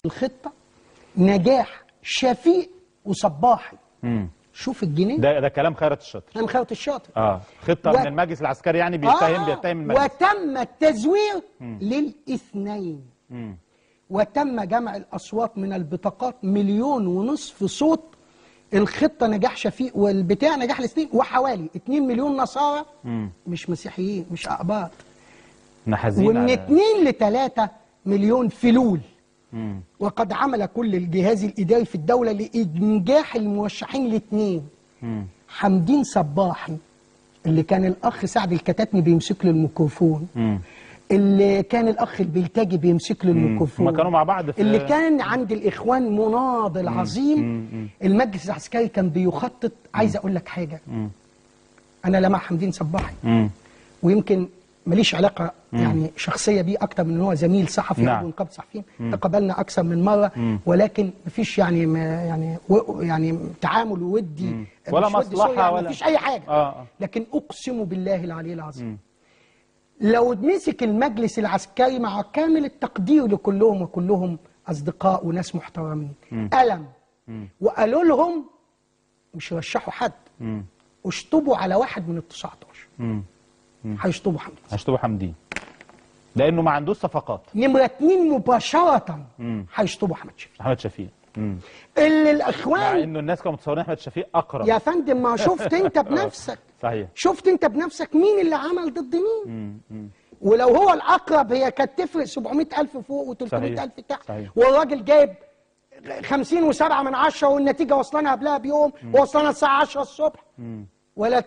الخطة نجاح شفيق وصباحي. شوف الجنيه ده كلام خيرت الشاطر. كلام خيرت الشاطر. خطة من المجلس العسكري يعني بيتهم المجلس. وتم التزوير للاثنين. وتم جمع الأصوات من البطاقات 1.5 مليون صوت. الخطة نجاح شفيق والبتاع نجاح الاثنين، وحوالي 2 مليون نصارى مش مسيحيين مش أقباط، ومن 2 ل 3 مليون فلول. وقد عمل كل الجهاز الإداري في الدولة لإنجاح الموشحين الاثنين. حمدين صباحي اللي كان الأخ سعد الكتاتني بيمسك له الميكروفون، اللي كان الأخ البلتاجي بيمسك له الميكروفون، ما كانوا مع بعض في اللي كان عند الإخوان مناضل عظيم. المجلس العسكري كان بيخطط. عايز أقول لك حاجة، أنا لا مع حمدين صباحي، ويمكن ماليش علاقة يعني شخصية بيه أكتر من هو زميل صحفي أو نقابة صحفيين، تقابلنا أكثر من مرة، ولكن مفيش يعني تعامل ودي ولا مصلحة ولا مفيش أي حاجة. لكن أقسم بالله العلي العظيم لو مسك المجلس العسكري مع كامل التقدير لكلهم وكلهم أصدقاء وناس محترمين ألم وقالوا لهم مش رشحوا حد، اشطبوا على واحد من ال19 هيشطبوا حمدين. هيشطبوا حمدين لأنه ما عندوش صفقات. نمرة 2 مباشرة هيشطبوا أحمد شفيق. اللي الإخوان مع إنه الناس كانوا متصورين أحمد شفيق أقرب. يا فندم ما شفت أنت بنفسك. صحيح. شفت أنت بنفسك مين اللي عمل ضد مين. ولو هو الأقرب هي كانت تفرق 700,000 فوق و300,000 تحت، والراجل جايب 50.7 والنتيجة وصلنا قبلها بيوم ووصلنا الساعة 10 الصبح. ولكن